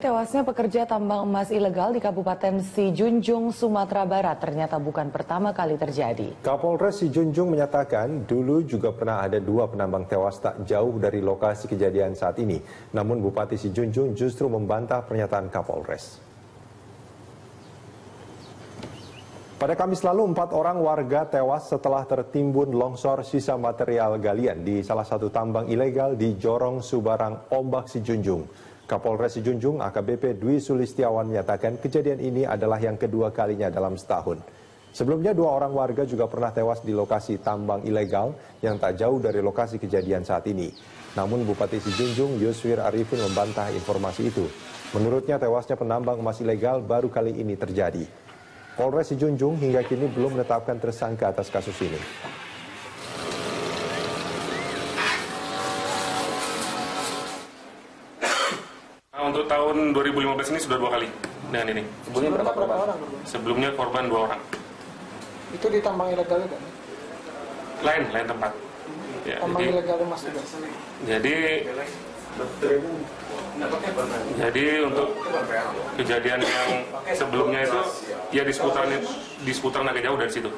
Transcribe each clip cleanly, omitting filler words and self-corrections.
Tewasnya pekerja tambang emas ilegal di Kabupaten Sijunjung, Sumatera Barat ternyata bukan pertama kali terjadi. Kapolres Sijunjung menyatakan dulu juga pernah ada 2 penambang tewas tak jauh dari lokasi kejadian saat ini. Namun Bupati Sijunjung justru membantah pernyataan Kapolres. Pada Kamis lalu, 4 orang warga tewas setelah tertimbun longsor sisa material galian di salah satu tambang ilegal di Jorong Subarang, Ombak, Sijunjung. Kapolres Sijunjung AKBP Dwi Sulistiawan menyatakan kejadian ini adalah yang kedua kalinya dalam setahun. Sebelumnya 2 orang warga juga pernah tewas di lokasi tambang ilegal yang tak jauh dari lokasi kejadian saat ini. Namun Bupati Sijunjung Yuswir Arifin membantah informasi itu. Menurutnya tewasnya penambang emas ilegal baru kali ini terjadi. Polres Sijunjung hingga kini belum menetapkan tersangka atas kasus ini. Untuk tahun 2015 ini sudah 2 kali dengan ini. Sebelumnya berapa orang? Sebelumnya korban 2 orang. Itu di tambang ilegal kan? Lain tempat. Ya, tambang ilegal emas juga. Jadi untuk kejadian yang sebelumnya itu ya di seputaran agak jauh dari situ.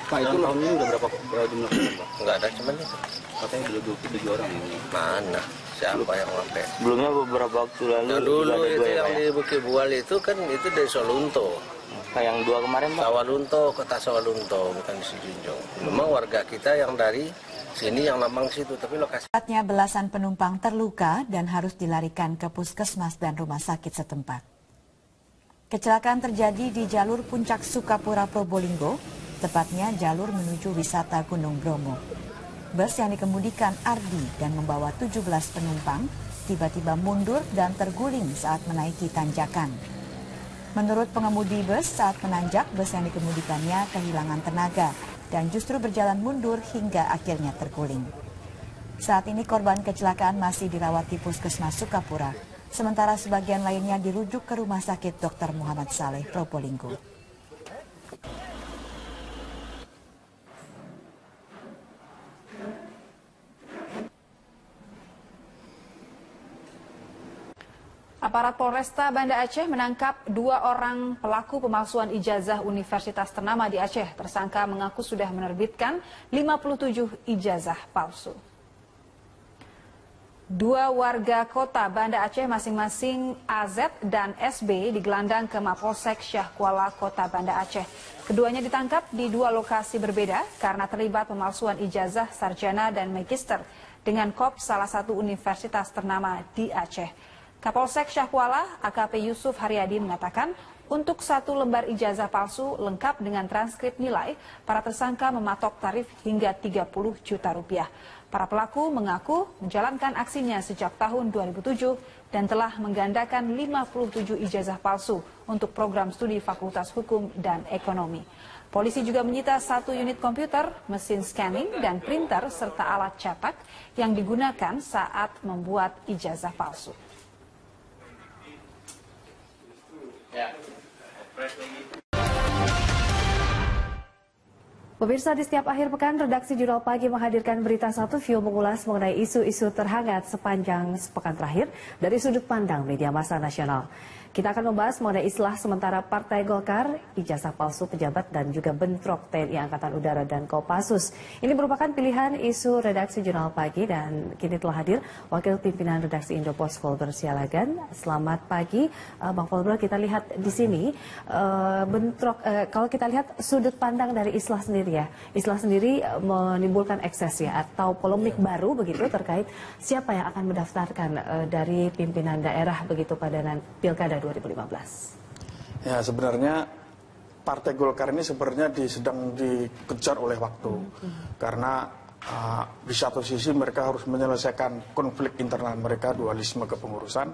Pak, itu tahun ini udah berapa jumlah korban, Pak? Enggak ada, cuman itu. Katanya udah 27 orang ini. Mana? Siapa yang sampai? Sebelumnya beberapa waktu lalu Nah, dulu ada itu 2 yang ya, di Bukit Bual itu kan itu dari Sawalunto. Kayak yang 2 kemarin, Pak? Sawalunto, kota Sawalunto, bukan di Sijunjung. Memang warga kita yang dari sini yang lambang situ, tapi lokasi. Saatnya belasan penumpang terluka dan harus dilarikan ke puskesmas dan rumah sakit setempat. Kecelakaan terjadi di jalur Puncak Sukapura Probolinggo, tepatnya jalur menuju wisata Gunung Bromo. Bus yang dikemudikan Ardi dan membawa 17 penumpang tiba-tiba mundur dan terguling saat menaiki tanjakan. Menurut pengemudi bus, saat menanjak, bus yang dikemudikannya kehilangan tenaga dan justru berjalan mundur hingga akhirnya terguling. Saat ini korban kecelakaan masih dirawat di Puskesmas Sukapura, sementara sebagian lainnya dirujuk ke Rumah Sakit Dr. Muhammad Saleh Probolinggo. Aparat Polresta Banda Aceh menangkap 2 orang pelaku pemalsuan ijazah universitas ternama di Aceh. Tersangka mengaku sudah menerbitkan 57 ijazah palsu. 2 warga kota Banda Aceh masing-masing AZ dan SB digelandang ke Mapolsek Syahkuala Kota Banda Aceh. Keduanya ditangkap di 2 lokasi berbeda karena terlibat pemalsuan ijazah sarjana dan magister dengan kop salah satu universitas ternama di Aceh. Kapolsek Syahkuala AKP Yusuf Haryadi mengatakan untuk 1 lembar ijazah palsu lengkap dengan transkrip nilai, para tersangka mematok tarif hingga 30 juta rupiah. Para pelaku mengaku menjalankan aksinya sejak tahun 2007 dan telah menggandakan 57 ijazah palsu untuk program studi Fakultas Hukum dan Ekonomi. Polisi juga menyita 1 unit komputer, mesin scanning, dan printer serta alat cetak yang digunakan saat membuat ijazah palsu. Pemirsa, di setiap akhir pekan, redaksi Jurnal Pagi menghadirkan berita 1 view mengulas mengenai isu-isu terhangat sepanjang sepekan terakhir dari sudut pandang media massa nasional. Kita akan membahas mengenai islah sementara Partai Golkar, ijazah palsu pejabat dan juga bentrok TNI Angkatan Udara dan Kopassus. Ini merupakan pilihan isu redaksi Jurnal Pagi dan kini telah hadir Wakil Pimpinan Redaksi Indopos Volber Sialagan. Selamat pagi, Bang Volber. Kita lihat di sini bentrok. Kalau kita lihat sudut pandang dari islah sendiri ya, islah sendiri menimbulkan ekses ya atau polemik baru begitu terkait siapa yang akan mendaftarkan dari pimpinan daerah begitu pada Pilkada 2015. Ya, sebenarnya Partai Golkar ini sebenarnya sedang dikejar oleh waktu. Karena di satu sisi mereka harus menyelesaikan konflik internal mereka, dualisme kepengurusan.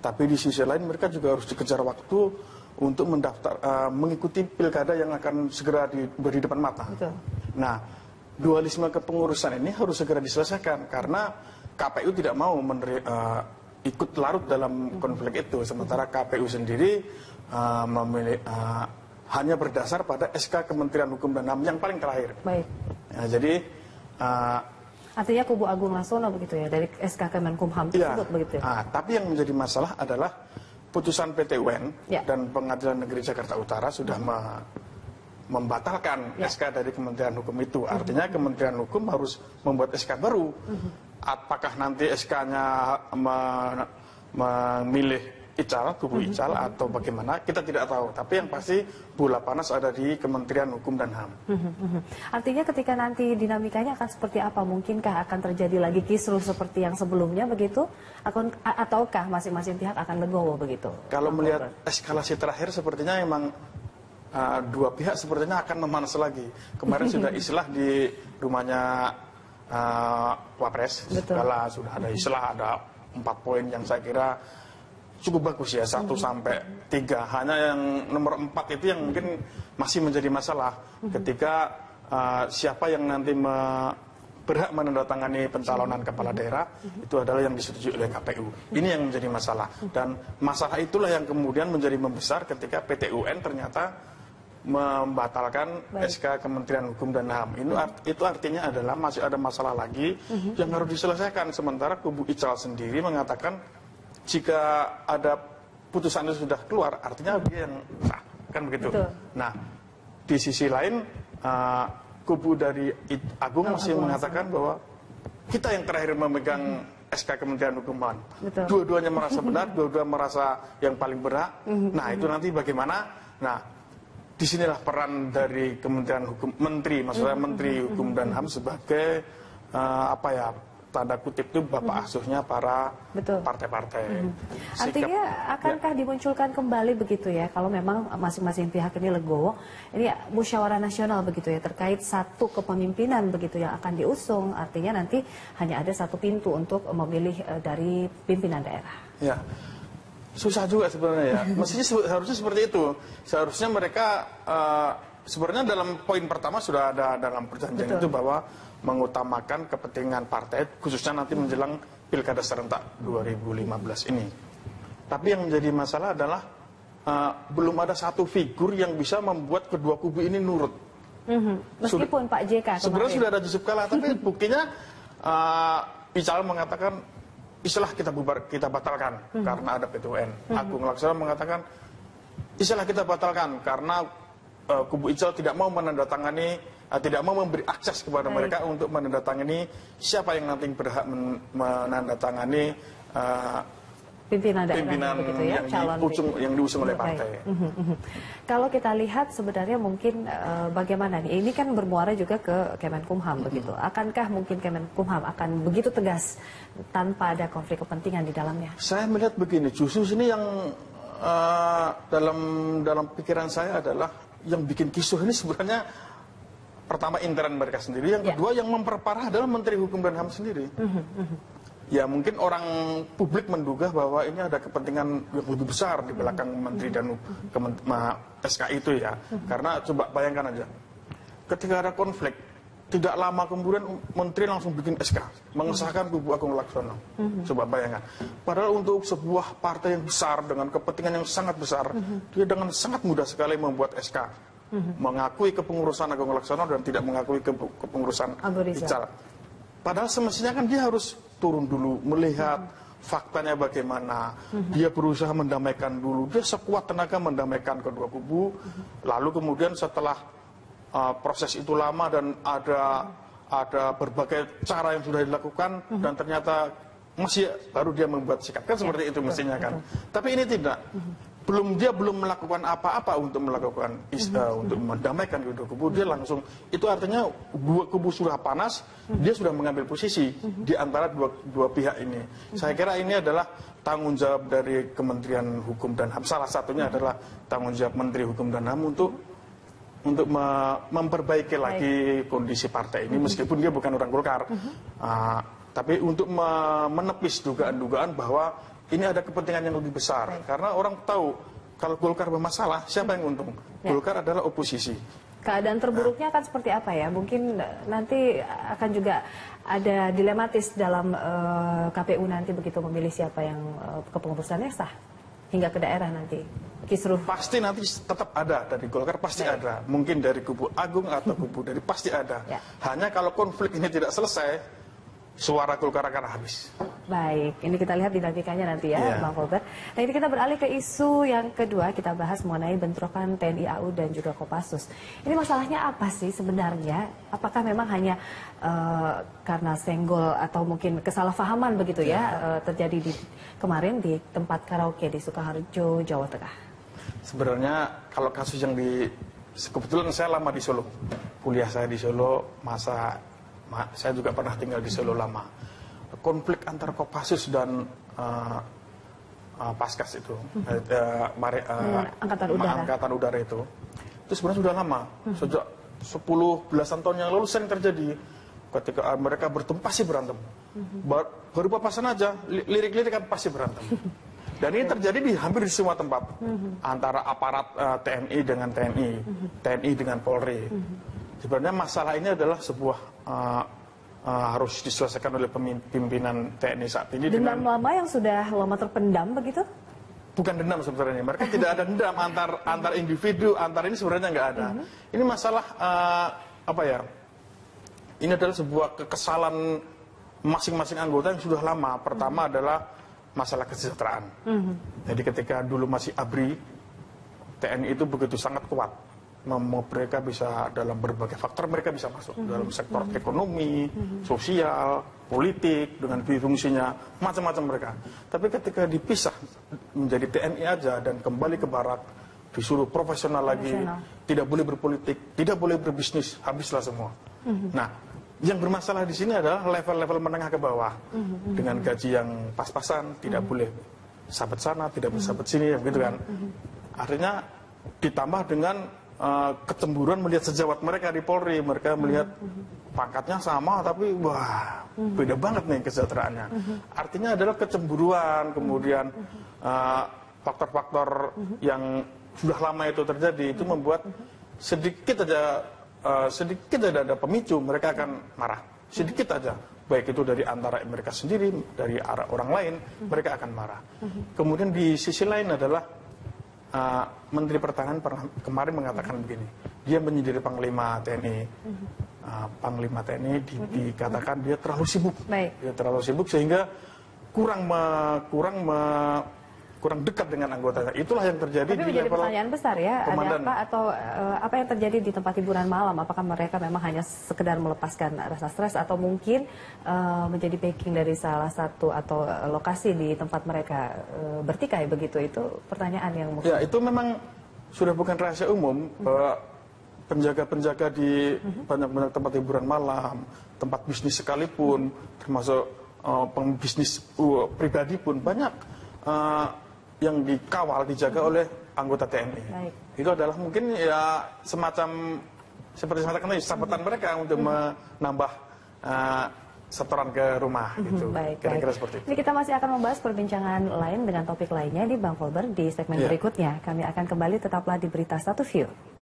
Tapi di sisi lain mereka juga harus dikejar waktu untuk mengikuti pilkada yang akan segera beri depan mata. Betul. Nah, dualisme kepengurusan ini harus segera diselesaikan karena KPU tidak mau ikut larut dalam konflik itu, sementara KPU sendiri hanya berdasar pada SK Kementerian Hukum dan HAM yang paling terakhir. Baik. Ya, jadi artinya kubu Agung Laksono begitu ya dari SK Kemenkumham tersebut begitu. Tapi yang menjadi masalah adalah putusan PT UN dan Pengadilan Negeri Jakarta Utara sudah membatalkan SK dari Kementerian Hukum itu. Artinya Kementerian Hukum harus membuat SK baru. Apakah nanti SK-nya memilih kubu Ical atau bagaimana, kita tidak tahu. Tapi yang pasti bola panas ada di Kementerian Hukum dan HAM. Artinya ketika nanti dinamikanya akan seperti apa? Mungkinkah akan terjadi lagi kisruh seperti yang sebelumnya begitu? Ataukah masing-masing pihak akan legowo begitu? Kalau melihat eskalasi terakhir sepertinya memang dua pihak sepertinya akan memanas lagi. Kemarin sudah islah di rumahnya Wapres. Segala sudah ada islah, ada 4 poin yang saya kira cukup bagus ya, 1 sampai 3. Hanya yang nomor 4 itu yang mungkin masih menjadi masalah ketika siapa yang nanti berhak menandatangani pencalonan kepala daerah itu adalah yang disetujui oleh KPU. Ini yang menjadi masalah, dan masalah itulah yang kemudian menjadi membesar ketika PT UN ternyata membatalkan SK Kementerian Hukum dan HAM. Itu artinya adalah masih ada masalah lagi yang harus diselesaikan. Sementara kubu Ical sendiri mengatakan jika ada putusan itu sudah keluar, artinya dia yang sah, kan begitu. Nah, di sisi lain kubu dari Agung masih mengatakan bahwa kita yang terakhir memegang SK Kementerian Hukum dan HAM. Dua-duanya merasa benar, dua-duanya merasa yang paling berhak. Nah, itu nanti bagaimana? Nah, disinilah peran dari Kementerian Hukum, maksudnya Menteri Hukum dan HAM sebagai tanda kutip itu bapak asuhnya para partai-partai. Artinya akankah dimunculkan kembali begitu ya, kalau memang masing-masing pihak ini legowo, ini musyawarah nasional begitu ya, terkait satu kepemimpinan begitu yang akan diusung, artinya nanti hanya ada satu pintu untuk memilih dari pimpinan daerah. Ya, susah juga sebenarnya ya. Mestinya harusnya seperti itu. Seharusnya mereka sebenarnya dalam poin pertama sudah ada dalam perjanjian itu bahwa mengutamakan kepentingan partai, khususnya nanti menjelang Pilkada serentak 2015 ini. Tapi yang menjadi masalah adalah belum ada satu figur yang bisa membuat kedua kubu ini nurut. Meskipun Pak JK kemarin. Sebenarnya sudah ada Yusuf Kala, tapi buktinya Ical mengatakan istilah kita batalkan karena ada PT UN. Agung Laksono mengatakan istilah kita batalkan karena kubu Ical tidak mau menandatangani, tidak mau memberi akses kepada mereka untuk menandatangani siapa yang nanti berhak menandatangani pimpinan daerah begitu ya, yang diusung oleh partai. Kalau kita lihat sebenarnya mungkin bagaimana nih? Ini kan bermuara juga ke Kemenkumham begitu. Akankah mungkin Kemenkumham akan begitu tegas tanpa ada konflik kepentingan di dalamnya? Saya melihat begini, justru ini yang dalam pikiran saya adalah yang bikin kisruh ini sebenarnya pertama intern mereka sendiri, yang kedua yang memperparah adalah Menteri Hukum dan HAM sendiri. Ya mungkin orang publik menduga bahwa ini ada kepentingan yang lebih besar di belakang Menteri dan SK itu ya. Karena coba bayangkan aja, ketika ada konflik, tidak lama kemudian Menteri langsung bikin SK, mengesahkan kubu Agung Laksono. Coba bayangkan. Padahal untuk sebuah partai yang besar dengan kepentingan yang sangat besar, dia dengan sangat mudah sekali membuat SK. Mengakui kepengurusan Agung Laksono dan tidak mengakui kepengurusan Ical. Padahal semestinya kan dia harus turun dulu, melihat faktanya bagaimana. Dia berusaha mendamaikan dulu, dia sekuat tenaga mendamaikan kedua kubu. Lalu kemudian setelah proses itu lama dan ada berbagai cara yang sudah dilakukan dan ternyata masih baru dia membuat sikap, kan seperti itu mestinya kan. Tapi ini tidak. Dia belum melakukan apa-apa untuk melakukan untuk mendamaikan kedua kubu, dia langsung, itu artinya dua kubu sudah panas, dia sudah mengambil posisi di antara dua pihak ini. Saya kira ini adalah tanggung jawab dari Kementerian Hukum dan HAM. Salah satunya adalah tanggung jawab Menteri Hukum dan HAM untuk memperbaiki lagi kondisi partai ini, meskipun dia bukan orang Golkar, tapi untuk menepis dugaan-dugaan bahwa ini ada kepentingan yang lebih besar. Karena orang tahu kalau Golkar bermasalah, siapa yang untung? Golkar adalah oposisi. Keadaan terburuknya akan seperti apa ya? Mungkin nanti akan juga ada dilematis dalam KPU nanti begitu memilih siapa yang kepengurusannya sah hingga ke daerah nanti. Kisruh. Pasti nanti tetap ada dari Golkar, pasti ada. Mungkin dari kubu Agung atau kubu dari pasti ada. Hanya kalau konflik ini tidak selesai, suara Golkar akan habis. Baik, ini kita lihat dinamikanya nanti ya, Bang Volber. Nah, ini kita beralih ke isu yang kedua, kita bahas mengenai bentrokan TNI AU dan juga Kopassus. Ini masalahnya apa sih sebenarnya? Apakah memang hanya karena senggol atau mungkin kesalahpahaman begitu ya, terjadi kemarin di tempat karaoke di Sukoharjo, Jawa Tengah? Sebenarnya kalau kasus yang kebetulan saya lama di Solo, kuliah saya di Solo, saya juga pernah tinggal di Solo lama. Konflik antara Kopassus dan Paskas itu, Angkatan Udara itu sebenarnya sudah lama, sejak 10 belasan tahun yang lalu sering terjadi. Ketika mereka bertemu pasti berantem, baru papasan aja, lirik-lirik kan pasti berantem. Dan ini terjadi hampir di semua tempat, antara aparat TNI dengan TNI, TNI dengan Polri. Sebenarnya masalah ini adalah sebuah harus diselesaikan oleh pimpinan TNI saat ini. Dendam lama yang sudah lama terpendam begitu? Bukan dendam sebenarnya, mereka tidak ada dendam antar individu, antar ini sebenarnya nggak ada. Ini masalah ini adalah sebuah kekesalan masing-masing anggota yang sudah lama. Pertama adalah masalah kesejahteraan. Jadi ketika dulu masih ABRI, TNI itu begitu sangat kuat. Mereka bisa dalam berbagai faktor mereka bisa masuk dalam sektor ekonomi, sosial, politik dengan fungsinya macam-macam mereka. Tapi ketika dipisah menjadi TNI aja dan kembali ke barak, disuruh profesional lagi, tidak boleh berpolitik, tidak boleh berbisnis, habislah semua. Nah, yang bermasalah di sini adalah level-level menengah ke bawah dengan gaji yang pas-pasan, tidak boleh sahabat sana, tidak boleh sahabat sini, begitu kan? Artinya ditambah dengan kecemburuan melihat sejawat mereka di Polri, mereka melihat pangkatnya sama tapi wah beda banget nih kesejahteraannya. Artinya adalah kecemburuan, kemudian faktor-faktor yang sudah lama itu terjadi itu membuat sedikit aja ada pemicu mereka akan marah, sedikit aja, baik itu dari antara mereka sendiri, dari arah orang lain, mereka akan marah. Kemudian di sisi lain adalah Menteri Pertahanan kemarin mengatakan begini, dia menyindir Panglima TNI, Panglima TNI dikatakan dia terlalu sibuk, dia terlalu sibuk sehingga kurang dekat dengan anggotanya. Itulah yang terjadi. Tapi di level pertanyaan besar ya, komandan. Ada apa atau apa yang terjadi di tempat hiburan malam? Apakah mereka memang hanya sekedar melepaskan rasa stres atau mungkin menjadi backing dari salah satu atau lokasi di tempat mereka bertikai begitu? Itu pertanyaan yang mungkin. Ya, itu memang sudah bukan rahasia umum bahwa penjaga-penjaga di banyak-banyak tempat hiburan malam, tempat bisnis sekalipun, termasuk pembisnis pribadi pun banyak yang dikawal, dijaga oleh anggota TNI. Baik. Itu adalah mungkin ya semacam seperti saya katakan sahabatan mereka untuk menambah setoran ke rumah gitu. Kira-kira seperti itu. Ini kita masih akan membahas perbincangan lain dengan topik lainnya di Bang Volber di segmen berikutnya. Kami akan kembali, tetaplah di Berita 1 View.